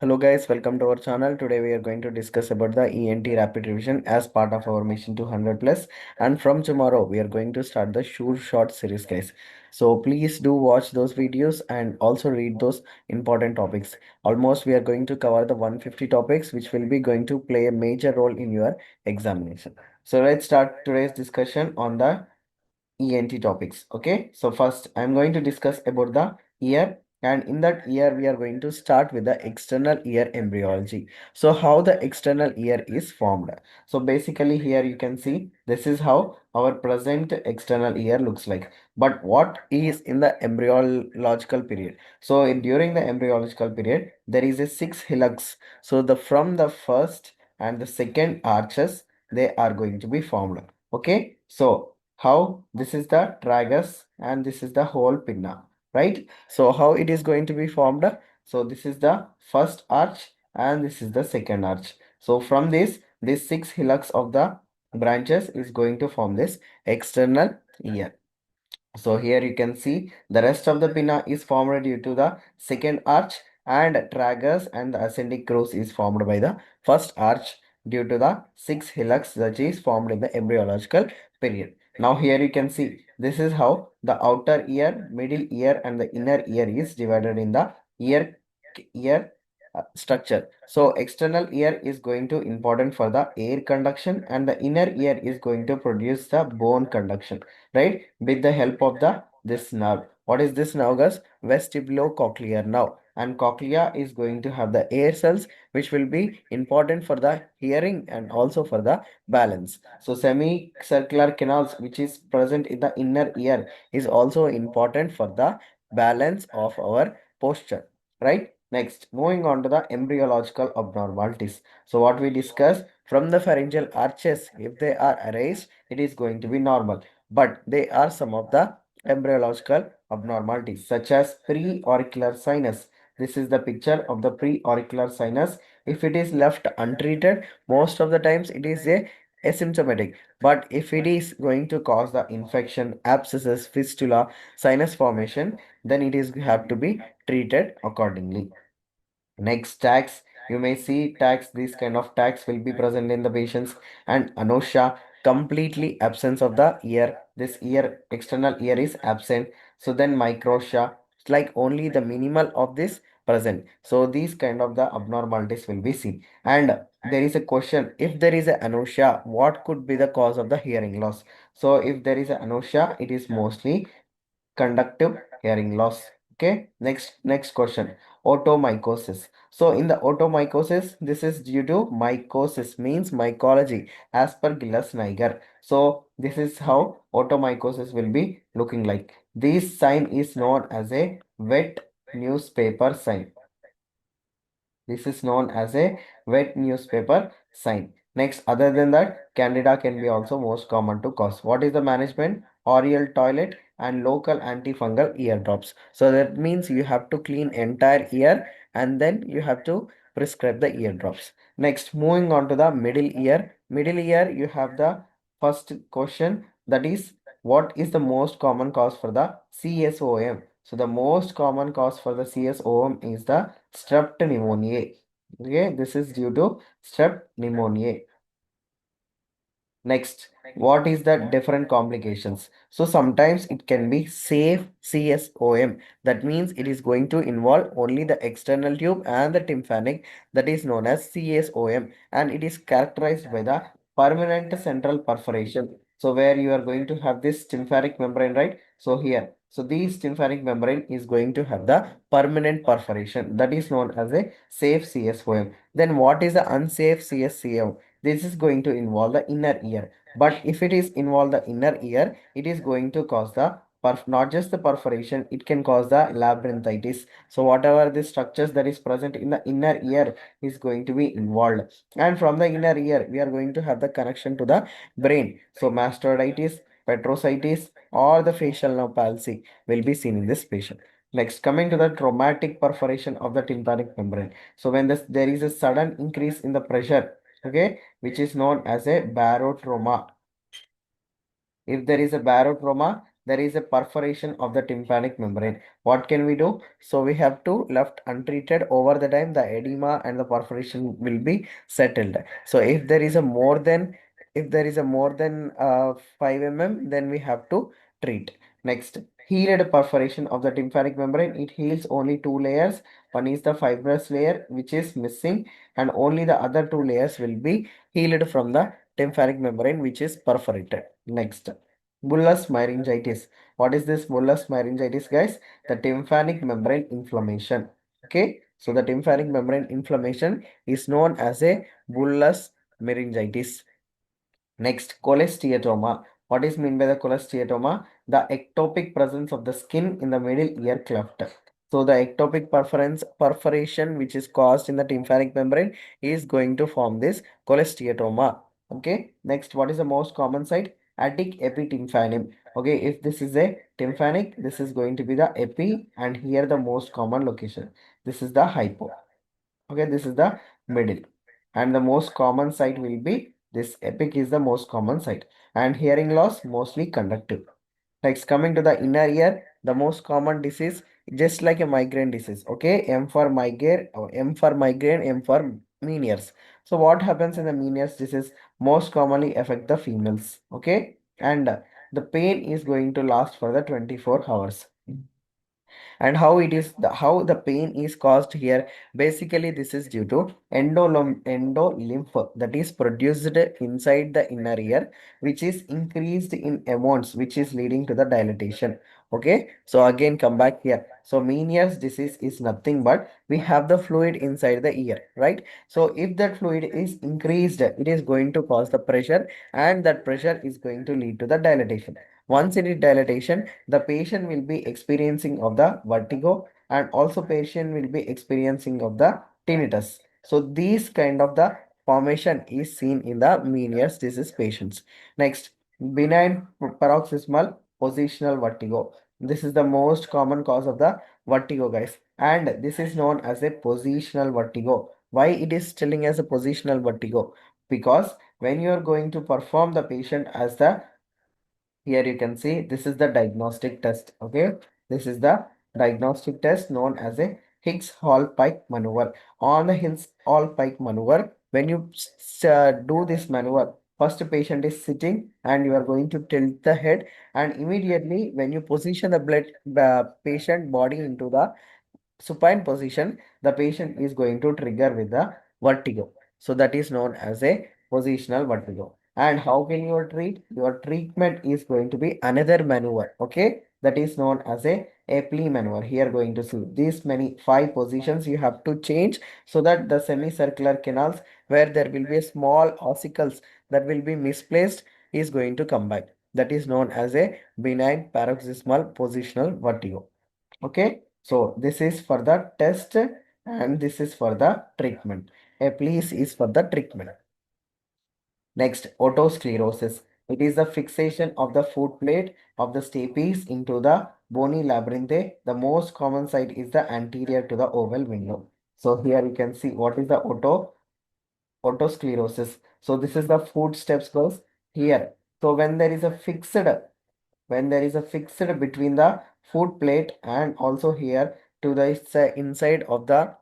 Hello guys, welcome to our channel. Today we are going to discuss about the ENT rapid revision as part of our mission to 100 plus. And from tomorrow we are going to start the sure short series guys. So please do watch those videos and also read those important topics. Almost we are going to cover the 150 topics which will be going to play a major role in your examination. So let's start today's discussion on the ENT topics. Okay, so first I'm going to discuss about the ear, and in that ear we are going to start with the external ear embryology. So how the external ear is formed. So basically here you can see this is how our present external ear looks like. But what is in the embryological period? So during the embryological period there is a six hillocks. So the from the first and the second arches they are going to be formed. Okay, so how this is the tragus and this is the whole pinna, right? So how it is going to be formed? So this is the first arch and this is the second arch. So from this six hillocks of the branches is going to form this external ear. So here you can see the rest of the pinna is formed due to the second arch, and tragus and the ascending growth is formed by the first arch due to the six hillocks that is formed in the embryological period. Now here you can see this is how the outer ear, middle ear and the inner ear is divided in the ear structure. So external ear is going to important for the air conduction and the inner ear is going to produce the bone conduction, right, with the help of the this nerve. What is this nerve guys? Vestibulocochlear nerve, and cochlea is going to have the air cells which will be important for the hearing and also for the balance. So semicircular canals which is present in the inner ear is also important for the balance of our posture, right? Next, moving on to the embryological abnormalities. So what we discussed, from the pharyngeal arches, if they are erased it is going to be normal, but they are some of the embryological abnormalities such as pre-auricular sinus. This is the picture of the pre-auricular sinus. If it is left untreated, most of the times it is a asymptomatic, but if it is going to cause the infection, abscesses, fistula, sinus formation, then it is have to be treated accordingly. Next, tags. You may see tags. These kind of tags will be present in the patients. And anosha, completely absence of the ear. This ear, external ear is absent. So then microtia, it's like only the minimal of this present. So these kind of the abnormalities will be seen. And there is a question, if there is a anosha, what could be the cause of the hearing loss? So if there is a anosha, it is mostly conductive hearing loss. Okay, next question, otomycosis. So in the otomycosis, this is due to mycosis means mycology as per Gilles Niger. So this is how otomycosis will be looking like. This sign is known as a wet newspaper sign. This is known as a wet newspaper sign. Next, other than that, candida can be also most common to cause. What is the management? Oral toilet and local antifungal ear drops. So that means you have to clean entire ear and then you have to prescribe the ear drops. Next, moving on to the middle ear. Middle ear, you have the first question, that is what is the most common cause for the CSOM? So the most common cause for the CSOM is the strep pneumoniae. Okay, this is due to strep pneumoniae. Next, what is the different complications? So sometimes it can be safe CSOM. That means it is going to involve only the external tube and the tympanic, that is known as CSOM, and it is characterized by the permanent central perforation. So where you are going to have this tympanic membrane, right? So here, so this tympanic membrane is going to have the permanent perforation, that is known as a safe CSOM. Then what is the unsafe CSCM? This is going to involve the inner ear, but if it is involve the inner ear, it is going to cause the not just the perforation, it can cause the labyrinthitis. So whatever the structures that is present in the inner ear is going to be involved, and from the inner ear we are going to have the connection to the brain. So mastoiditis, petrositis or the facial nerve palsy will be seen in this patient. Next, coming to the traumatic perforation of the tympanic membrane. So when there is a sudden increase in the pressure, okay, which is known as a barotrauma. If there is a barotrauma, there is a perforation of the tympanic membrane. What can we do? So we have to left untreated. Over the time, the edema and the perforation will be settled. So if there is a more than 5 mm, then we have to treat. Next, healed perforation of the tympanic membrane. It heals only two layers. One is the fibrous layer, which is missing, and only the other two layers will be healed from the tympanic membrane, which is perforated. Next, bullous myringitis. What is this bullous myringitis, guys? The tympanic membrane inflammation. Okay, so the tympanic membrane inflammation is known as a bullous myringitis. Next, cholesteatoma. What is meant by the cholesteatoma? The ectopic presence of the skin in the middle ear cleft. So the ectopic perforation which is caused in the tympanic membrane is going to form this cholesteatoma. Okay. Next, what is the most common site? Attic epitymphanum. Okay, if this is a tympanic, this is going to be the epi, and here the most common location. This is the hypo. Okay, this is the middle, and the most common site will be this epic is the most common site, and hearing loss mostly conductive. Next, coming to the inner ear, the most common disease, just like a migraine disease. Okay, M for migraine, or M for migraine, M for Meniere's. So what happens in the Meniere's disease most commonly affect the females. Okay, and the pain is going to last for the 24 hours. And how it is how the pain is caused here, basically this is due to endolymph that is produced inside the inner ear, which is increased in amounts, which is leading to the dilatation. Okay, so again come back here. So Meniere's disease is nothing but we have the fluid inside the ear, right? So if that fluid is increased, it is going to cause the pressure, and that pressure is going to lead to the dilatation. Once it is dilatation, the patient will be experiencing of the vertigo, and also patient will be experiencing of the tinnitus. So these kind of the formation is seen in the Meniere's disease patients. Next, benign paroxysmal positional vertigo. This is the most common cause of the vertigo, guys, and this is known as a positional vertigo. Why it is telling as a positional vertigo? Because when you are going to perform the patient as the, here you can see this is the diagnostic test. Okay, this is the diagnostic test known as a Higgs-Hall-Pike maneuver. On the Higgs-Hall-Pike maneuver, when you do this maneuver, first patient is sitting and you are going to tilt the head, and immediately when you position the patient body into the supine position, the patient is going to trigger with the vertigo. So that is known as a positional vertigo. And how can you treat? Your treatment is going to be another maneuver. Okay, that is known as a Apley maneuver. Here going to see these many 5 positions you have to change, so that the semicircular canals where there will be a small ossicles that will be misplaced is going to come back. That is known as a benign paroxysmal positional vertigo. Okay, so this is for the test and this is for the treatment. A please is for the treatment. Next, otosclerosis. It is the fixation of the foot plate of the stapes into the bony labyrinth. The most common site is the anterior to the oval window. So here you can see what is the otosclerosis. So this is the footsteps goes here. So when there is a fixed between the foot plate and also here to the inside of the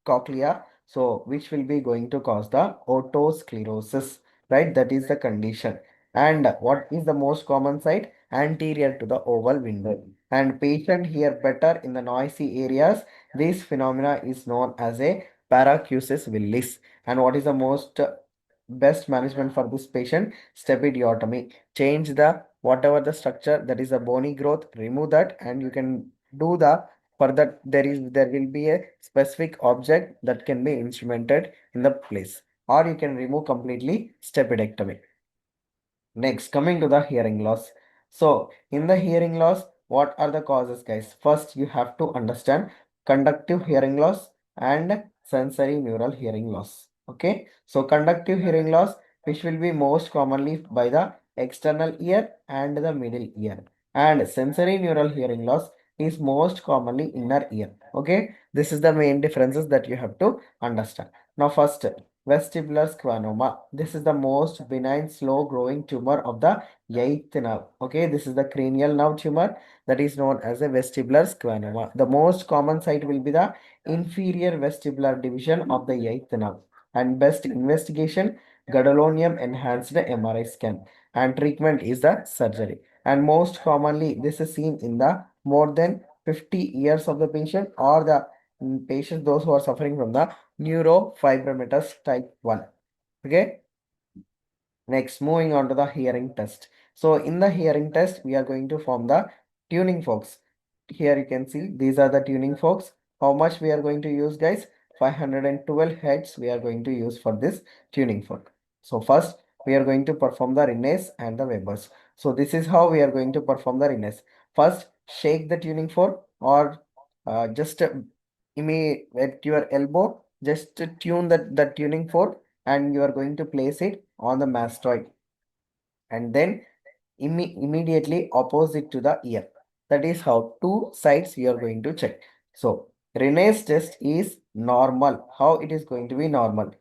cochlea, so which will be going to cause the otosclerosis, right? That is the condition. And what is the most common site? Anterior to the oval window. And patient hear better in the noisy areas. This phenomena is known as a paracusis willis. And what is the most best management for this patient? Stapediotomy. Change the whatever the structure that is a bony growth, remove that, and you can do the, for that there will be a specific object that can be instrumented in the place, or you can remove completely stapedectomy. Next, coming to the hearing loss. So, in the hearing loss, what are the causes, guys? First, you have to understand conductive hearing loss and sensory neural hearing loss. Okay, so conductive hearing loss, which will be most commonly by the external ear and the middle ear, and sensory neural hearing loss is most commonly inner ear. Okay, this is the main differences that you have to understand. Now, first, vestibular schwannoma. This is the most benign, slow-growing tumor of the eighth nerve. Okay, this is the cranial nerve tumor that is known as a vestibular schwannoma. The most common site will be the inferior vestibular division of the eighth nerve. And best investigation, gadolinium enhanced MRI scan. And treatment is the surgery. And most commonly, this is seen in the more than 50 years of the patient or the patients, those who are suffering from the neurofibromatous type 1. Okay. Next, moving on to the hearing test. So in the hearing test, we are going to form the tuning forks. Here you can see these are the tuning forks. How much we are going to use, guys? 512 heads we are going to use for this tuning fork. So first, we are going to perform the Rinnes and the Webers. So this is how we are going to perform the Rinnes. First, shake the tuning fork or just at your elbow, just tune the tuning fork and you are going to place it on the mastoid and then immediately opposite to the ear. That is how two sides you are going to check. So Rene's test is normal. How it is going to be normal?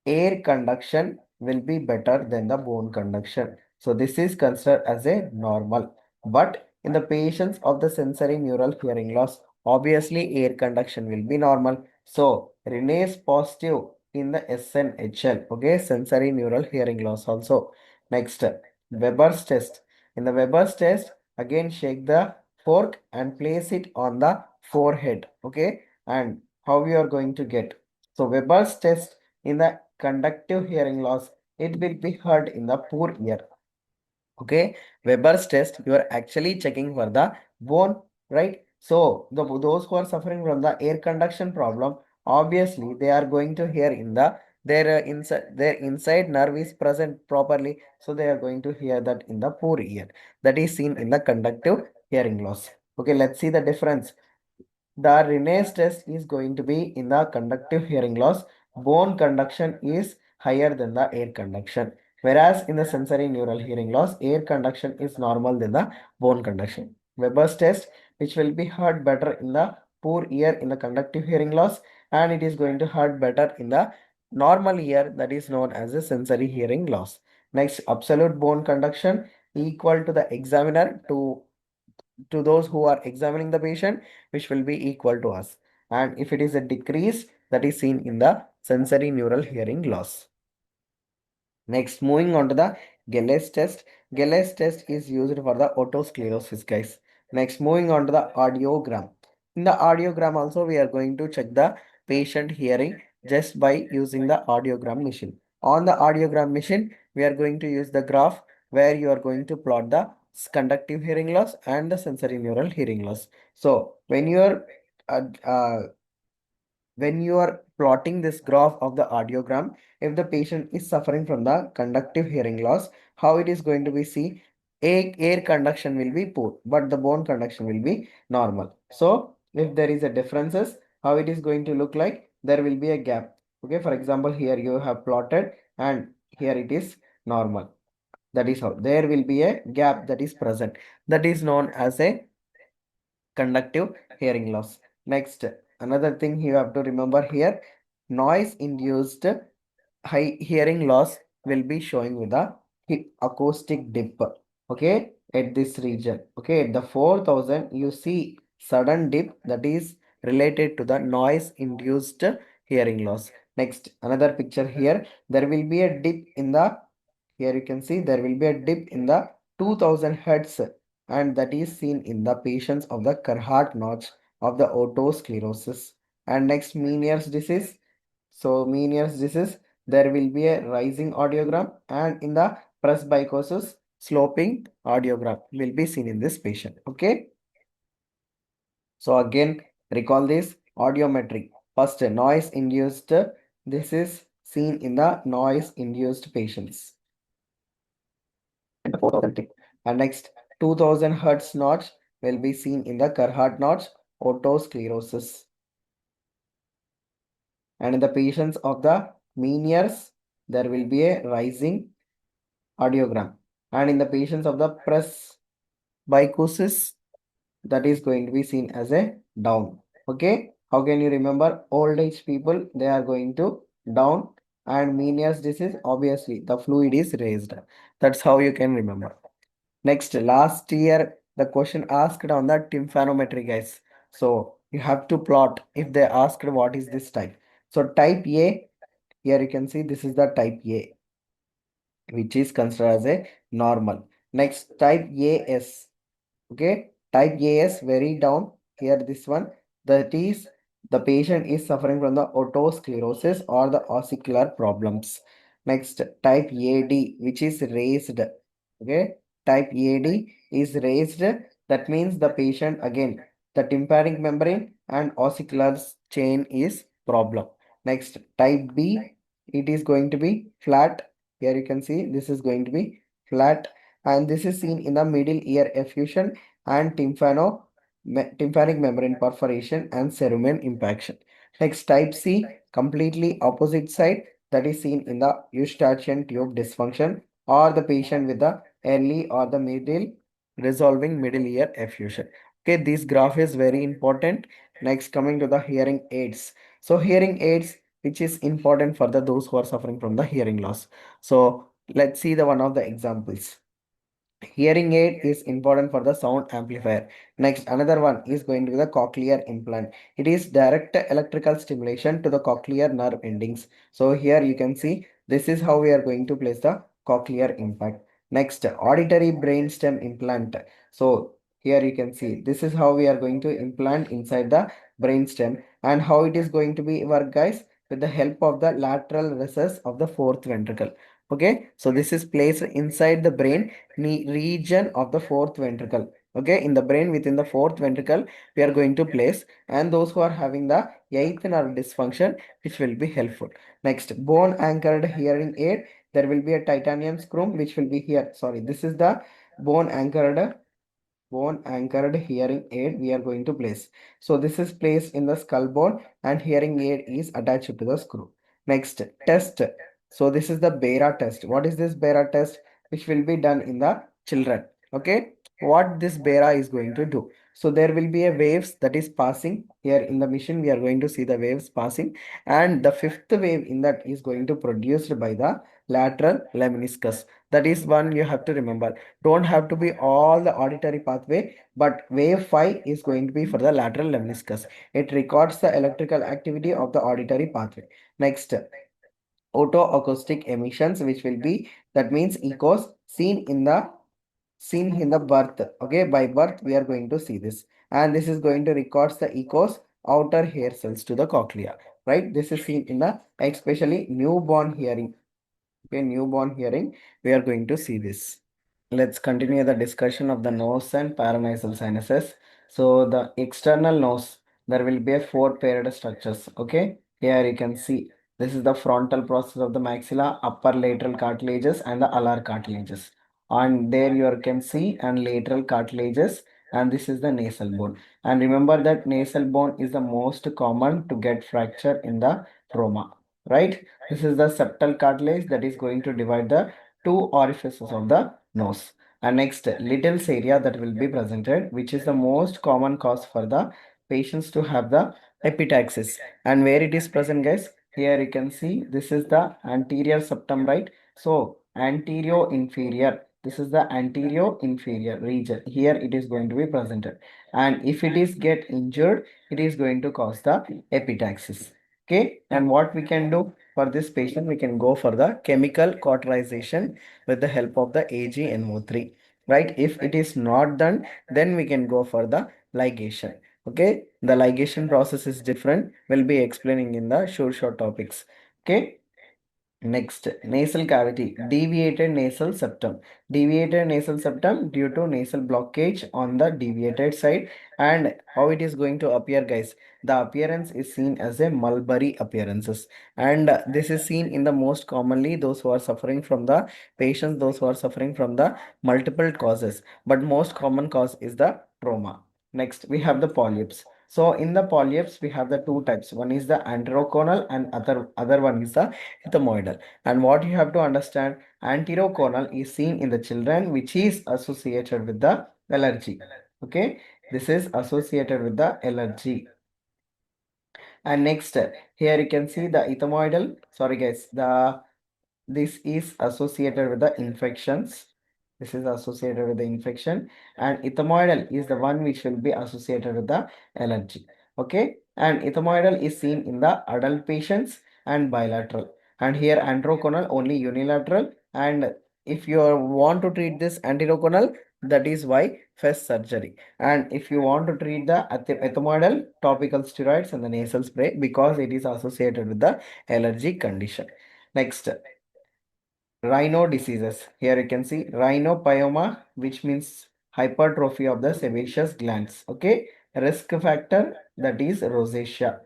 Air conduction will be better than the bone conduction. So this is considered as a normal. But in the patients of the sensory neural hearing loss, obviously air conduction will be normal. So Rene is positive in the SNHL, okay, sensory neural hearing loss also. Next, Weber's test. In the Weber's test, again shake the fork and place it on the forehead, okay. And how you are going to get? So Weber's test in the conductive hearing loss, it will be heard in the poor ear. Okay, Weber's test, you are actually checking for the bone, right? So those who are suffering from the air conduction problem, obviously they are going to hear in the their inside nerve is present properly, so they are going to hear that in the poor ear. That is seen in the conductive hearing loss. Okay, let's see the difference. The Rene's test is going to be in the conductive hearing loss. Bone conduction is higher than the air conduction. Whereas in the sensory neural hearing loss, air conduction is normal than the bone conduction. Weber's test, which will be heard better in the poor ear in the conductive hearing loss, and it is going to heard better in the normal ear, that is known as a sensory hearing loss. Next, absolute bone conduction equal to the examiner to those who are examining the patient, which will be equal to us. And if it is a decrease, that is seen in the sensory neural hearing loss. Next, moving on to the Gilles test. Gilles test is used for the otosclerosis, guys. Next, moving on to the audiogram. In the audiogram also, we are going to check the patient hearing just by using the audiogram machine. On the audiogram machine, we are going to use the graph where you are going to plot the conductive hearing loss and the sensory neural hearing loss. So, uh, uh, when you are plotting this graph of the audiogram, if the patient is suffering from the conductive hearing loss, how it is going to be see, air conduction will be poor, but the bone conduction will be normal. So if there is a differences, how it is going to look like, there will be a gap. Okay, for example, here you have plotted and here it is normal. That is how there will be a gap that is present. That is known as a conductive hearing loss. Next, another thing you have to remember here, noise induced high hearing loss will be showing with a acoustic dip. Okay, at this region. Okay, at the 4000, you see sudden dip that is related to the noise induced hearing loss. Next, another picture here, there will be a dip in the, here you can see there will be a dip in the 2000 hertz, and that is seen in the patients of the Carhart notch of the otosclerosis. And next, Meniere's disease. So Meniere's disease, there will be a rising audiogram, and in the presbycusis, sloping audiogram will be seen in this patient. Okay. So again, recall this audiometry. First, noise induced. This is seen in the noise induced patients. And the 4000 tip. And next, 2000 hertz notch will be seen in the Carhart notch otosclerosis. And in the patients of the Meniere's, there will be a rising audiogram. And in the patients of the presbycusis, that is going to be seen as a down. Okay. How can you remember? Old age people, they are going to down. and Meniere's disease, obviously the fluid is raised. That's how you can remember. Next, last year the question asked on the tympanometry, guys. So you have to plot if they asked what is this type. So type A, here you can see this is the type A, which is considered as a normal. Next, type AS. Okay, type AS very down here. This one, that is the patient is suffering from the otosclerosis or the ossicular problems. Next, type AD, which is raised. Okay, type AD is raised. That means the patient again, the tympanic membrane and ossicular chain is problem. Next, type B, it is going to be flat. Here you can see this is going to be flat, and this is seen in the middle ear effusion and tympanic membrane perforation and cerumen impaction. Next, type C, completely opposite side, that is seen in the eustachian tube dysfunction or the patient with the early or the middle resolving middle ear effusion. Okay, this graph is very important. Next, coming to the hearing aids. So hearing aids, which is important for the those who are suffering from the hearing loss. So let's see the one of the examples. Hearing aid is important for the sound amplifier. Next, another one is going to be the cochlear implant. It is direct electrical stimulation to the cochlear nerve endings. So here you can see this is how we are going to place the cochlear implant. Next, auditory brainstem implant. So here you can see this is how we are going to implant inside the brainstem, and how it is going to be work, guys, with the help of the lateral recess of the fourth ventricle. Okay, so this is placed inside the brain region of the fourth ventricle. Okay, in the brain within the fourth ventricle we are going to place, and those who are having the eighth nerve dysfunction, which will be helpful. Next, bone anchored hearing aid. There will be a titanium screw which will be here. Sorry, this is the bone anchored hearing aid we are going to place. So this is placed in the skull bone and hearing aid is attached to the screw. Next, test. So this is the Bera test. What is this Bera test? Which will be done in the children. Okay, what this Bera is going to do? So there will be a waves that is passing here in the machine. We are going to see the waves passing, and the fifth wave in that is going to produced by the lateral lemniscus. That is one you have to remember. Don't have to be all the auditory pathway, but wave 5 is going to be for the lateral lemniscus. It records the electrical activity of the auditory pathway. Next, autoacoustic emissions, which will be, that means echoes seen in the birth. Okay, by birth we are going to see this, and this is going to records the echoes outer hair cells to the cochlea, right? This is seen in the especially newborn hearing. Okay, newborn hearing, we are going to see this. Let's continue the discussion of the nose and paranasal sinuses. So the external nose, there will be a four paired structures. Okay, here you can see this is the frontal process of the maxilla, upper lateral cartilages and the alar cartilages. And there you can see and lateral cartilages, and this is the nasal bone. And remember that nasal bone is the most common to get fracture in the trauma, right? This is the septal cartilage that is going to divide the two orifices of the nose. And next, little's area that will be presented, which is the most common cause for the patients to have the epitaxis. And where it is present, guys, here you can see this is the anterior septum, right? So anterior inferior, this is the anterior inferior region. Here it is going to be presented, and if it is get injured, it is going to cause the epitaxis. Okay, and what we can do for this patient, we can go for the chemical cauterization with the help of the AgNO3, right? If it is not done, then we can go for the ligation. Okay, the ligation process is different. We'll be explaining in the short topics. Okay. Next, nasal cavity, deviated nasal septum. Deviated nasal septum due to nasal blockage on the deviated side. And how it is going to appear, guys? The appearance is seen as a mulberry appearances. And this is seen in the most commonly those who are suffering from the patients, those who are suffering from the multiple causes. But most common cause is the trauma. Next, we have the polyps. So in the polyps, we have the two types. One is the anteroconal and other one is the ethmoidal. And what you have to understand, anteroconal is seen in the children, which is associated with the allergy. Okay, this is associated with the allergy. And next, here you can see the ethmoidal. Sorry guys, this is associated with the infections. This is associated with the infection, and ethmoidal is the one which will be associated with the allergy. Okay, and ethmoidal is seen in the adult patients and bilateral. And here androconal only unilateral. And if you want to treat this antiroconal, that is why first surgery. And if you want to treat the ethmoidal, topical steroids and the nasal spray, because it is associated with the allergy condition. Next, rhino diseases. Here you can see rhinopyoma, which means hypertrophy of the sebaceous glands. Okay, risk factor, that is rosacea.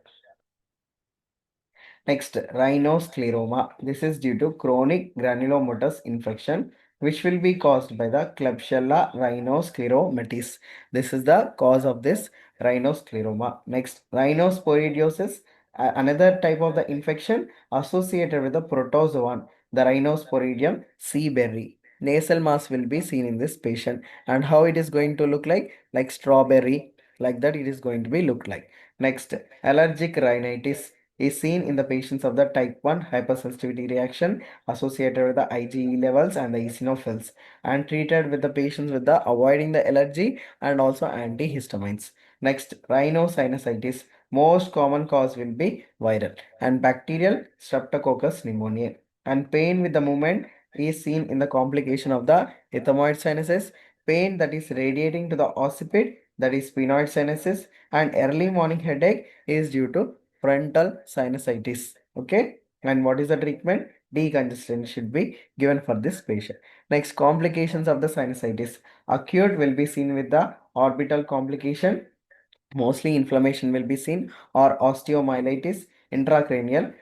Next, rhinoscleroma. This is due to chronic granulomatous infection, which will be caused by the Klebsiella rhinoscleromatis. This is the cause of this rhinoscleroma. Next, rhinosporidiosis, another type of the infection associated with the protozoan, the Rhinosporidium seaberry. Nasal mass will be seen in this patient, and how it is going to look like strawberry, like that it is going to be look like. Next, allergic rhinitis is seen in the patients of the type 1 hypersensitivity reaction associated with the IgE levels and the eosinophils, and treated with the patients with the avoiding the allergy and also antihistamines. Next, rhinosinusitis. Most common cause will be viral and bacterial streptococcus pneumoniae. And pain with the movement is seen in the complication of the ethmoid sinuses, pain that is radiating to the occiput, that is sphenoid sinuses, and early morning headache is due to frontal sinusitis. Okay, and what is the treatment? Decongestant should be given for this patient. Next, complications of the sinusitis. Acute will be seen with the orbital complication, mostly inflammation will be seen, or osteomyelitis. Intracranial,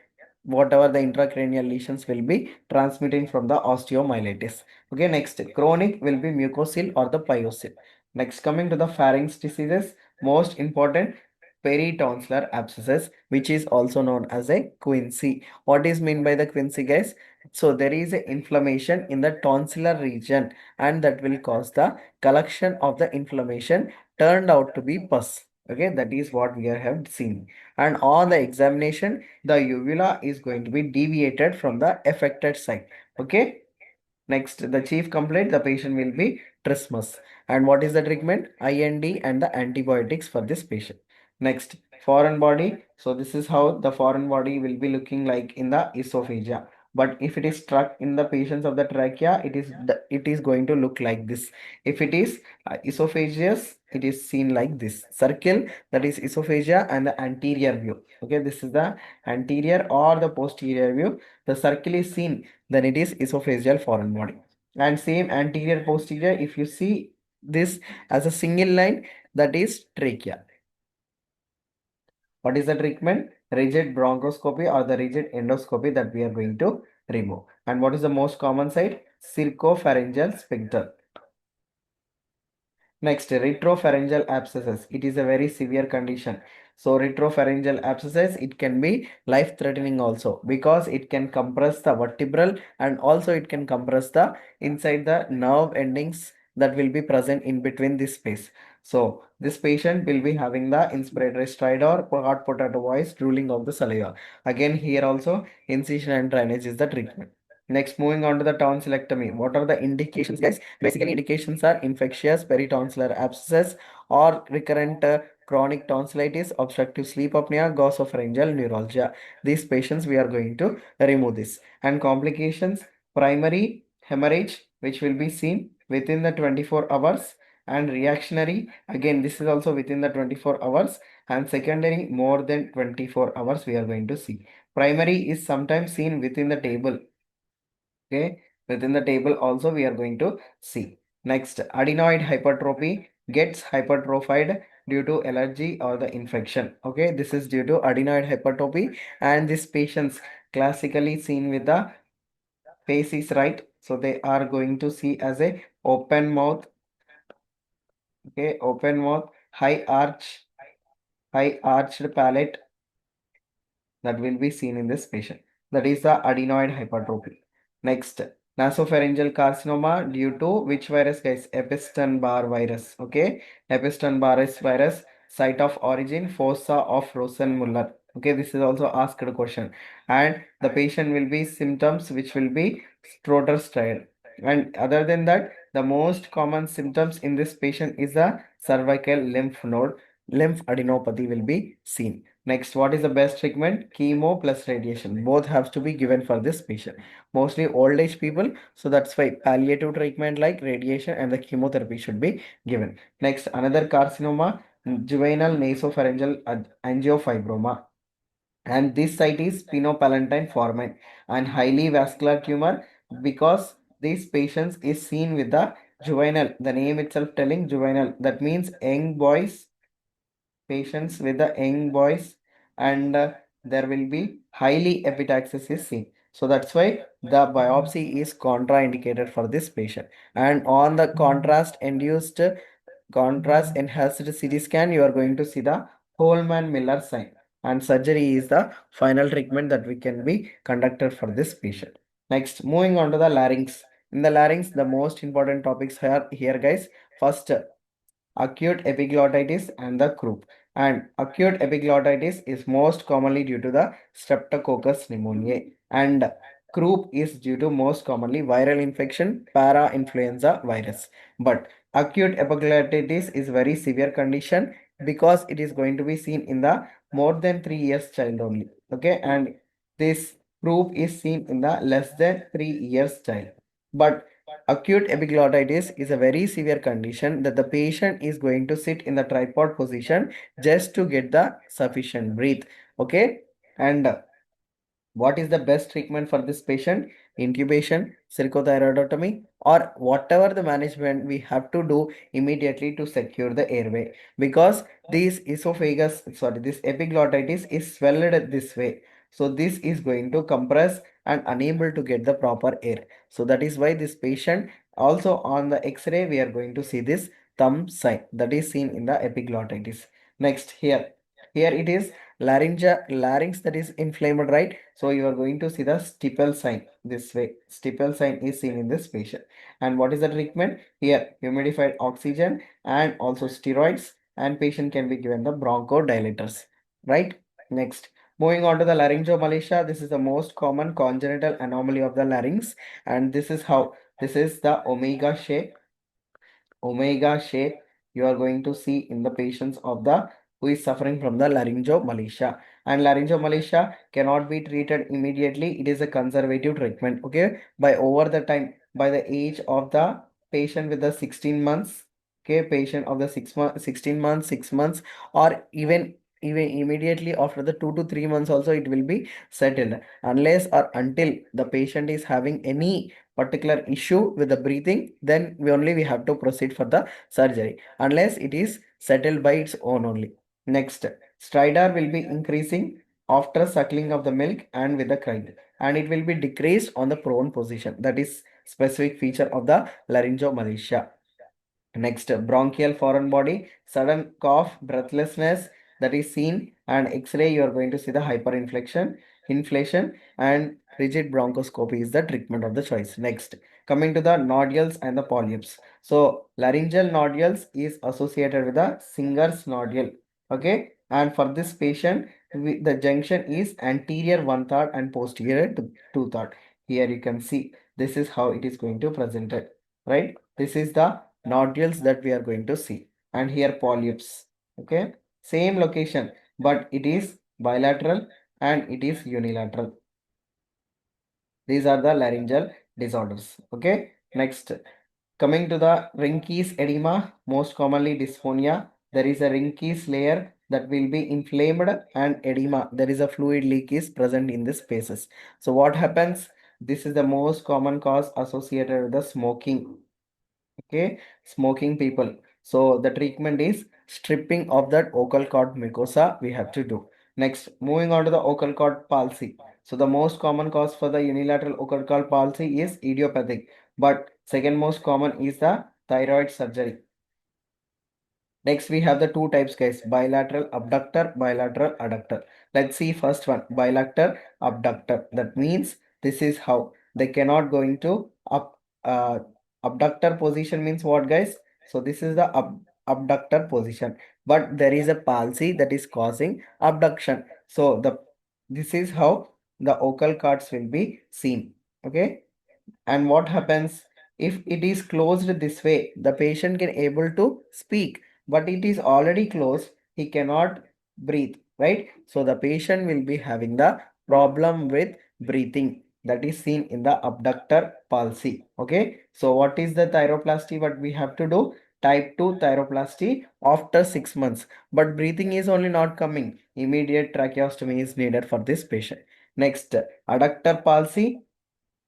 whatever the intracranial lesions will be transmitting from the osteomyelitis. Okay, next, chronic will be mucocele or the pyocele. Next, coming to the pharynx diseases, most important, peritonsillar abscesses, which is also known as a quinsy. What is meant by the quinsy, guys? So there is a inflammation in the tonsillar region, and that will cause the collection of the inflammation turned out to be pus. Okay, that is what we have seen. And on the examination, the uvula is going to be deviated from the affected side. Okay, next, the chief complaint, the patient will be trismus. And what is the treatment? IND and the antibiotics for this patient. Next, foreign body. So this is how the foreign body will be looking like in the esophagia. But if it is stuck in the patients of the trachea, it is going to look like this. If it is esophageus, it is seen like this circle, that is esophagia and the anterior view. Okay, this is the anterior or the posterior view. The circle is seen, then it is esophageal foreign body. And same anterior posterior, if you see this as a single line, that is trachea. What is the treatment? Rigid bronchoscopy or the rigid endoscopy that we are going to remove. And what is the most common site? Circopharyngeal sphincter. Next, retropharyngeal abscesses. It is a very severe condition. So retropharyngeal abscesses, it can be life-threatening also, because it can compress the vertebral, and also it can compress the inside the nerve endings that will be present in between this space. So this patient will be having the inspiratory stride or hot potato voice, drooling of the saliva. Again, here also incision and drainage is the treatment. Next, moving on to the tonsillectomy. What are the indications, guys? Basically, indications are infectious peritonsillar abscess or recurrent chronic tonsillitis, obstructive sleep apnea, glossopharyngeal neuralgia. These patients, we are going to remove this. And complications, primary hemorrhage, which will be seen within the 24 hours, and reactionary, again, this is also within the 24 hours, and secondary more than 24 hours we are going to see. Primary is sometimes seen within the table. Okay, within the table also we are going to see. Next, adenoid hypertrophy gets hypertrophied due to allergy or the infection. Okay, this is due to adenoid hypertrophy, and these patients classically seen with the face is right. So they are going to see as a open mouth. Okay, open mouth, high arched palate, that will be seen in this patient. That is the adenoid hypertrophy. Next, nasopharyngeal carcinoma due to which virus, guys? Epstein-Barr virus. Okay, Epstein-Barr virus, site of origin, fossa of Rosenmuller. Okay, this is also asked a question. And the patient will be symptoms which will be Strotter style. And other than that, the most common symptoms in this patient is a cervical lymph node, lymph adenopathy will be seen. Next, what is the best treatment? Chemo plus radiation. Both have to be given for this patient. Mostly old age people, so that's why palliative treatment like radiation and the chemotherapy should be given. Next, another carcinoma, juvenile nasopharyngeal angiofibroma, and this site is phenopalentine foramen and highly vascular tumor because these patients is seen with the juvenile, the name itself telling juvenile, that means young boys, patients with the young boys, and there will be highly epistaxis is seen. So that's why the biopsy is contraindicated for this patient. And on the contrast enhanced CT scan, you are going to see the Holman Miller sign. And surgery is the final treatment that we can be conducted for this patient. Next, moving on to the larynx. In the larynx, the most important topics here guys. First, acute epiglottitis and the croup. And acute epiglottitis is most commonly due to the Streptococcus pneumoniae, and croup is due to most commonly viral infection, para-influenza virus. But acute epiglottitis is very severe condition because it is going to be seen in the more than 3 years child only. Okay, and this croup is seen in the less than 3 years child. But acute epiglottitis is a very severe condition that the patient is going to sit in the tripod position just to get the sufficient breath. Okay, and what is the best treatment for this patient? Intubation, circothyroidotomy, or whatever the management we have to do immediately to secure the airway, because this epiglottitis is swelled this way. So this is going to compress and unable to get the proper air. So that is why this patient, also on the X-ray we are going to see this thumb sign that is seen in the epiglottitis. Next, here it is larynx that is inflamed, right? So you are going to see the stipple sign this way. Stipple sign is seen in this patient. And what is the treatment? Here, humidified oxygen and also steroids, and patient can be given the bronchodilators, right? Next, moving on to the laryngomalacia. This is the most common congenital anomaly of the larynx, and this is the omega shape you are going to see in the patients of the who is suffering from the laryngomalacia. And laryngomalacia cannot be treated immediately. It is a conservative treatment. Okay, by over the time, by the age of the patient with the 16 months, okay, patient of the 16 months, 6 months, or even immediately after the 2 to 3 months also it will be settled, unless or until the patient is having any particular issue with the breathing, then we have to proceed for the surgery, unless it is settled by its own only. Next, stridor will be increasing after suckling of the milk and with the crying, and it will be decreased on the prone position. That is specific feature of the laryngomalacia. Next, bronchial foreign body, sudden cough, breathlessness that is seen, and X-ray you are going to see the inflation, and rigid bronchoscopy is the treatment of the choice. Next, coming to the nodules and the polyps. So laryngeal nodules is associated with the Singer's nodule. Okay, and for this patient, the junction is anterior 1/3 and posterior 2/3. Here you can see this is how it is going to present it. Right, this is the nodules that we are going to see, and here polyps. Okay, same location, but it is bilateral and it is unilateral. These are the laryngeal disorders. Okay, next, coming to the Rinke's edema, most commonly dysphonia. There is a Rinke's layer that will be inflamed, and edema, there is a fluid leak is present in the spaces. So what happens? This is the most common cause associated with the smoking. Okay, smoking people. So the treatment is stripping of that vocal cord mucosa we have to do. Next, moving on to the vocal cord palsy. So the most common cause for the unilateral vocal cord palsy is idiopathic, but second most common is the thyroid surgery. Next, we have the two types, guys: bilateral abductor, bilateral adductor. Let's see first one, bilateral abductor. That means this is how they cannot going to up. Abductor position means what, guys? So this is the abductor position, but there is a palsy that is causing abduction. So this is how the vocal cords will be seen. Okay. And what happens if it is closed this way? The patient can able to speak, but it is already closed. He cannot breathe, right? So the patient will be having the problem with breathing, that is seen in the abductor palsy. Okay. So what is the thyroplasty? What we have to do? Type 2 thyroplasty after 6 months. But breathing is only not coming. Immediate tracheostomy is needed for this patient. Next, adductor palsy.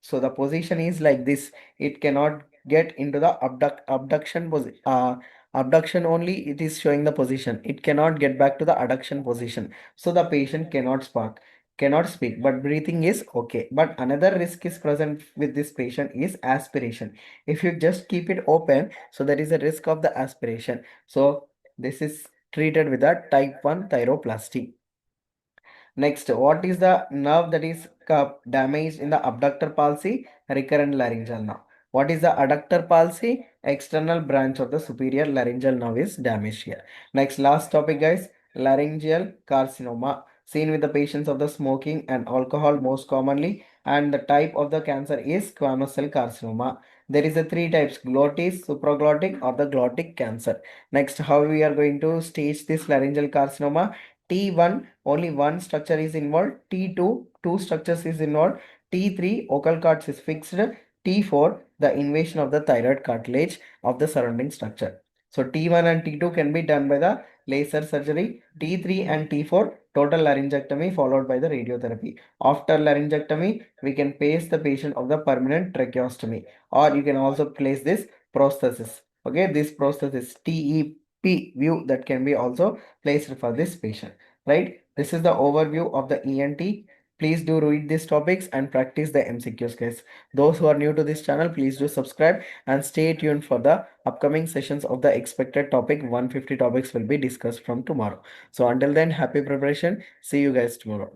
So the position is like this. It cannot get into the abduction position. Abduction only it is showing the position. It cannot get back to the adduction position. So the patient cannot speak, but breathing is okay. But another risk is present with this patient is aspiration. If you just keep it open, so there is a risk of the aspiration. So this is treated with a type 1 thyroplasty. Next, what is the nerve that is damaged in the abductor palsy? Recurrent laryngeal nerve. What is the adductor palsy? External branch of the superior laryngeal nerve is damaged here. Next, last topic, guys. Laryngeal carcinoma. Seen with the patients of the smoking and alcohol most commonly. And the type of the cancer is squamous cell carcinoma. There is a three types: glottis, supraglottic, or the glottic cancer. Next, how we are going to stage this laryngeal carcinoma? T1 only one structure is involved. T2 two structures is involved. T3 vocal cords is fixed. T4 the invasion of the thyroid cartilage of the surrounding structure. So T1 and T2 can be done by the laser surgery. T3 and T4 total laryngectomy followed by the radiotherapy. After laryngectomy, we can place the patient of the permanent tracheostomy, or you can also place this prosthesis. Okay, this prosthesis TEP view that can be also placed for this patient, right? This is the overview of the ENT. Please do read these topics and practice the MCQs, guys. Those who are new to this channel, please do subscribe and stay tuned for the upcoming sessions of the expected topic. 150 topics will be discussed from tomorrow. So until then, happy preparation. See you guys tomorrow.